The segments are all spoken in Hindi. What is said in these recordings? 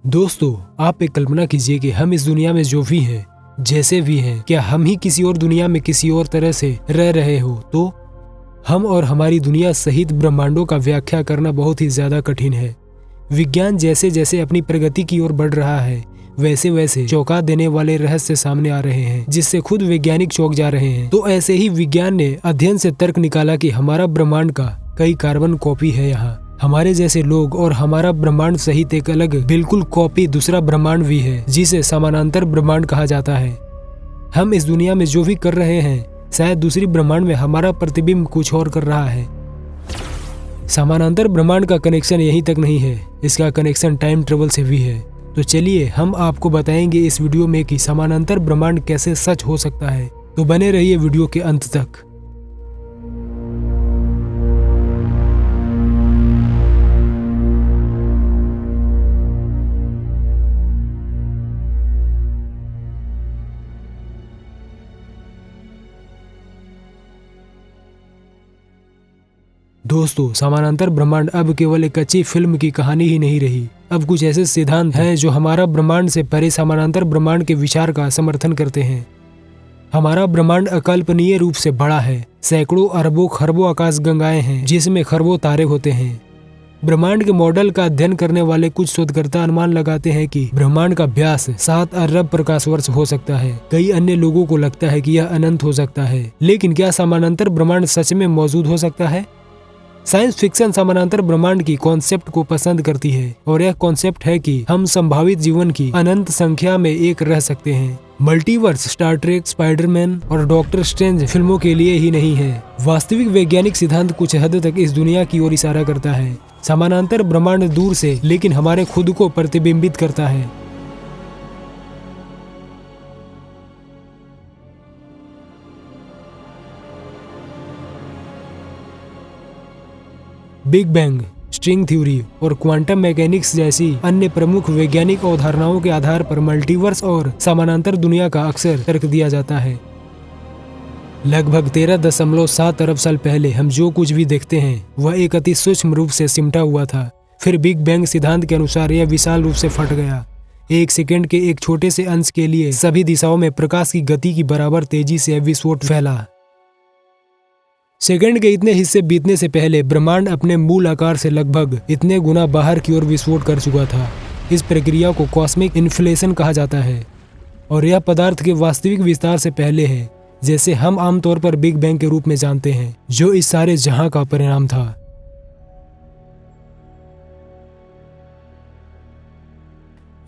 दोस्तों, आप एक कल्पना कीजिए कि हम इस दुनिया में जो भी हैं, जैसे भी हैं, क्या हम ही किसी और दुनिया में किसी और तरह से रह रहे हो तो हम और हमारी दुनिया सहित ब्रह्मांडों का व्याख्या करना बहुत ही ज्यादा कठिन है। विज्ञान जैसे जैसे अपनी प्रगति की ओर बढ़ रहा है, वैसे वैसे चौंका देने वाले रहस्य सामने आ रहे हैं, जिससे खुद वैज्ञानिक चौंक जा रहे हैं। तो ऐसे ही विज्ञान ने अध्ययन से तर्क निकाला कि हमारा ब्रह्मांड का कई कार्बन कॉपी है यहाँ। हमारे जैसे लोग और हमारा ब्रह्मांड सहित एक अलग बिल्कुल कॉपी दूसरा ब्रह्मांड भी है, जिसे समानांतर ब्रह्मांड कहा जाता है। हम इस दुनिया में जो भी कर रहे हैं, शायद दूसरी ब्रह्मांड में हमारा प्रतिबिंब कुछ और कर रहा है। समानांतर ब्रह्मांड का कनेक्शन यहीं तक नहीं है, इसका कनेक्शन टाइम ट्रेवल से भी है। तो चलिए हम आपको बताएंगे इस वीडियो में कि समानांतर ब्रह्मांड कैसे सच हो सकता है। तो बने रहिए वीडियो के अंत तक। दोस्तों, समानांतर ब्रह्मांड अब केवल एक अच्छी फिल्म की कहानी ही नहीं रही। अब कुछ ऐसे सिद्धांत हैं जो हमारा ब्रह्मांड से परे समानांतर ब्रह्मांड के विचार का समर्थन करते हैं। हमारा ब्रह्मांड अकल्पनीय रूप से बड़ा है। सैकड़ों अरबों खरबों आकाश गंगाएं हैं, जिसमें खरबों तारे होते हैं। ब्रह्मांड के मॉडल का अध्ययन करने वाले कुछ शोधकर्ता अनुमान लगाते हैं कि ब्रह्मांड का व्यास 7 अरब प्रकाश वर्ष हो सकता है। कई अन्य लोगों को लगता है कि यह अनंत हो सकता है। लेकिन क्या समानांतर ब्रह्मांड सच में मौजूद हो सकता है? साइंस फिक्शन समानांतर ब्रह्मांड की कॉन्सेप्ट को पसंद करती है, और यह कॉन्सेप्ट है कि हम संभावित जीवन की अनंत संख्या में एक रह सकते हैं। मल्टीवर्स स्टार ट्रेक, स्पाइडरमैन और डॉक्टर स्ट्रेंज फिल्मों के लिए ही नहीं है। वास्तविक वैज्ञानिक सिद्धांत कुछ हद तक इस दुनिया की ओर इशारा करता है। समानांतर ब्रह्मांड दूर से लेकिन हमारे खुद को प्रतिबिंबित करता है। बिग बैंग, स्ट्रिंग थ्योरी और क्वांटम मैकेनिक्स जैसी अन्य प्रमुख वैज्ञानिक अवधारणाओं के आधार पर मल्टीवर्स और समानांतर दुनिया का अक्सर तर्क दिया जाता है। लगभग 13.7 अरब साल पहले हम जो कुछ भी देखते हैं वह एक अति सूक्ष्म रूप से सिमटा हुआ था। फिर बिग बैंग सिद्धांत के अनुसार यह विशाल रूप से फट गया। एक सेकेंड के एक छोटे से अंश के लिए सभी दिशाओं में प्रकाश की गति की बराबर तेजी से विस्फोट फैला। सेकंड के इतने हिस्से बीतने से पहले ब्रह्मांड अपने मूल आकार से लगभग इतने गुना बाहर की ओर विस्फोट कर चुका था। इस प्रक्रिया को कॉस्मिक इन्फ्लेशन कहा जाता है, और यह पदार्थ के वास्तविक विस्तार से पहले है, जैसे हम आमतौर पर बिग बैंग के रूप में जानते हैं, जो इस सारे जहां का परिणाम था।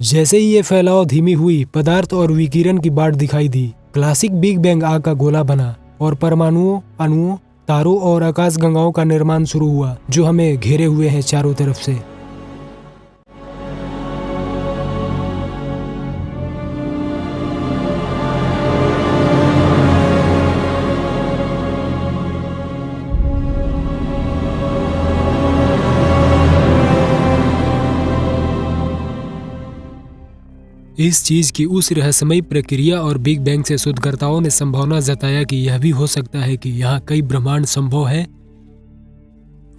जैसे ही ये फैलाव धीमी हुई, पदार्थ और विकिरण की बाढ़ दिखाई दी। क्लासिक बिग बैंग आग का गोला बना और परमाणुओं, अणुओं, तारों और आकाश गंगाओं का निर्माण शुरू हुआ, जो हमें घेरे हुए हैं चारों तरफ से। इस चीज की उस रहस्यमयी प्रक्रिया और बिग बैंग से शोधकर्ताओं ने संभावना जताया कि यह भी हो सकता है कि यहाँ कई ब्रह्मांड संभव है।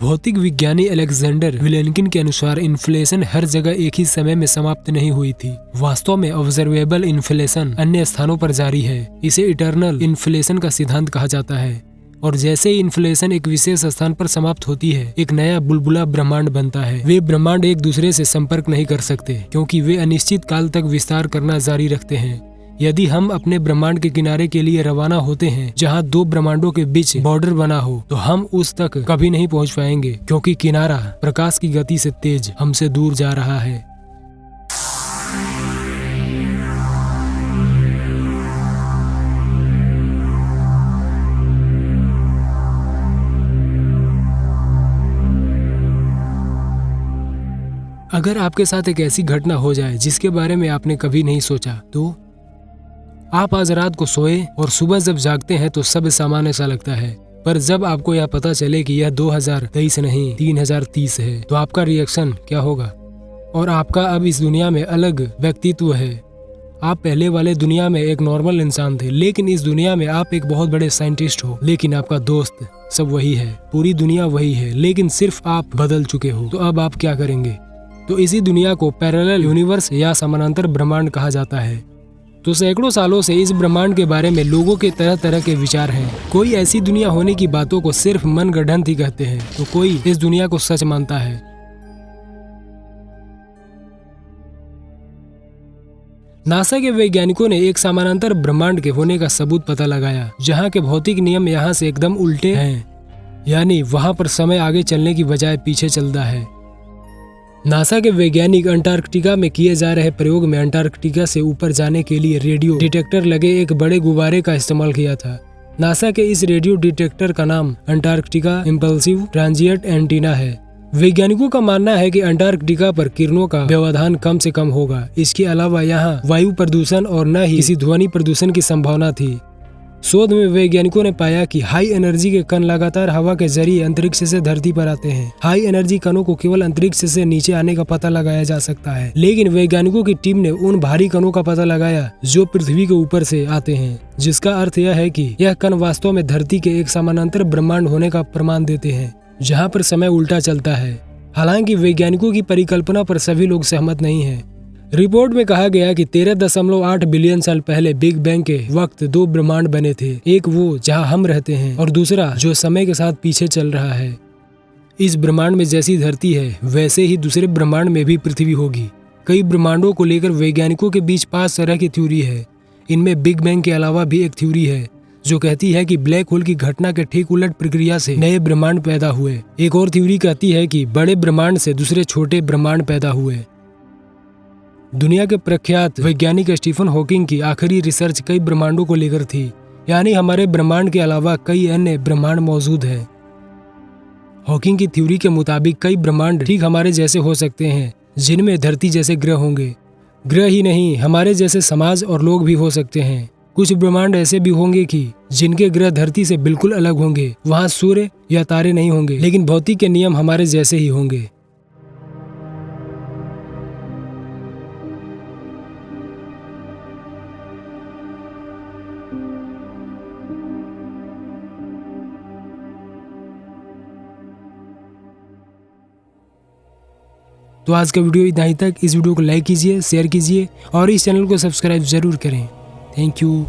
भौतिक विज्ञानी अलेक्जेंडर विलेनकिन के अनुसार इन्फ्लेशन हर जगह एक ही समय में समाप्त नहीं हुई थी। वास्तव में ऑब्जर्वेबल इन्फ्लेशन अन्य स्थानों पर जारी है। इसे इटर्नल इन्फ्लेशन का सिद्धांत कहा जाता है, और जैसे ही इन्फ्लेशन एक विशेष स्थान पर समाप्त होती है, एक नया बुलबुला ब्रह्मांड बनता है। वे ब्रह्मांड एक दूसरे से संपर्क नहीं कर सकते, क्योंकि वे अनिश्चित काल तक विस्तार करना जारी रखते हैं। यदि हम अपने ब्रह्मांड के किनारे के लिए रवाना होते हैं, जहां दो ब्रह्मांडों के बीच बॉर्डर बना हो, तो हम उस तक कभी नहीं पहुंच पाएंगे, क्योंकि किनारा प्रकाश की गति से तेज हमसे दूर जा रहा है। अगर आपके साथ एक ऐसी घटना हो जाए जिसके बारे में आपने कभी नहीं सोचा, तो आप आज रात को सोए और सुबह जब जागते हैं तो सब सामान्य सा लगता है। पर जब आपको यह पता चले कि यह 2023 नहीं 3030 है, तो आपका रिएक्शन क्या होगा? और आपका अब इस दुनिया में अलग व्यक्तित्व है। आप पहले वाले दुनिया में एक नॉर्मल इंसान थे, लेकिन इस दुनिया में आप एक बहुत बड़े साइंटिस्ट हो। लेकिन आपका दोस्त सब वही है, पूरी दुनिया वही है, लेकिन सिर्फ आप बदल चुके हो। तो अब आप क्या करेंगे? तो इसी दुनिया को पैरेलल यूनिवर्स या समानांतर ब्रह्मांड कहा जाता है। तो सैकड़ों सालों से इस ब्रह्मांड के बारे में लोगों के तरह तरह के विचार हैं। कोई ऐसी दुनिया होने की बातों को सिर्फ मनगढ़ंत ही कहते हैं, तो कोई इस दुनिया को सच मानता है। नासा के वैज्ञानिकों ने एक समानांतर ब्रह्मांड के होने का सबूत पता लगाया, जहाँ के भौतिक नियम यहाँ से एकदम उल्टे हैं, यानी वहाँ पर समय आगे चलने की बजाय पीछे चलता है। नासा के वैज्ञानिक अंटार्कटिका में किए जा रहे प्रयोग में अंटार्कटिका से ऊपर जाने के लिए रेडियो डिटेक्टर लगे एक बड़े गुब्बारे का इस्तेमाल किया था। नासा के इस रेडियो डिटेक्टर का नाम अंटार्कटिका इम्पल्सिव ट्रांजिएंट एंटीना है। वैज्ञानिकों का मानना है कि अंटार्कटिका पर किरणों का व्यवधान कम से कम होगा। इसके अलावा यहाँ वायु प्रदूषण और न ही किसी ध्वनि प्रदूषण की संभावना थी। शोध में वैज्ञानिकों ने पाया कि हाई एनर्जी के कण लगातार हवा के जरिए अंतरिक्ष से धरती पर आते हैं। हाई एनर्जी कणों को केवल अंतरिक्ष से नीचे आने का पता लगाया जा सकता है, लेकिन वैज्ञानिकों की टीम ने उन भारी कणों का पता लगाया जो पृथ्वी के ऊपर से आते हैं, जिसका अर्थ यह है कि यह कण वास्तव में धरती के एक समानांतर ब्रह्मांड होने का प्रमाण देते हैं, जहाँ पर समय उल्टा चलता है। हालांकि वैज्ञानिकों की परिकल्पना पर सभी लोग सहमत नहीं हैं। रिपोर्ट में कहा गया कि 13.8 बिलियन साल पहले बिग बैंग के वक्त दो ब्रह्मांड बने थे, एक वो जहां हम रहते हैं और दूसरा जो समय के साथ पीछे चल रहा है। इस ब्रह्मांड में जैसी धरती है वैसे ही दूसरे ब्रह्मांड में भी पृथ्वी होगी। कई ब्रह्मांडों को लेकर वैज्ञानिकों के बीच 5 तरह की थ्योरी है। इनमें बिग बैंग के अलावा भी एक थ्योरी है जो कहती है कि ब्लैक होल की घटना के ठीक उलट प्रक्रिया से नए ब्रह्मांड पैदा हुए। एक और थ्योरी कहती है कि बड़े ब्रह्मांड से दूसरे छोटे ब्रह्मांड पैदा हुए। दुनिया के प्रख्यात वैज्ञानिक स्टीफन हॉकिंग की आखिरी रिसर्च कई ब्रह्मांडों को लेकर थी, यानी हमारे ब्रह्मांड के अलावा कई अन्य ब्रह्मांड मौजूद हैं। हॉकिंग की थ्योरी के मुताबिक कई ब्रह्मांड ठीक हमारे जैसे हो सकते हैं, जिनमें धरती जैसे ग्रह होंगे। ग्रह ही नहीं, हमारे जैसे समाज और लोग भी हो सकते हैं। कुछ ब्रह्मांड ऐसे भी होंगे कि जिनके ग्रह धरती से बिल्कुल अलग होंगे। वहाँ सूर्य या तारे नहीं होंगे, लेकिन भौतिक के नियम हमारे जैसे ही होंगे। तो आज का वीडियो इतना ही तक। इस वीडियो को लाइक कीजिए, शेयर कीजिए और इस चैनल को सब्सक्राइब जरूर करें। Thank you.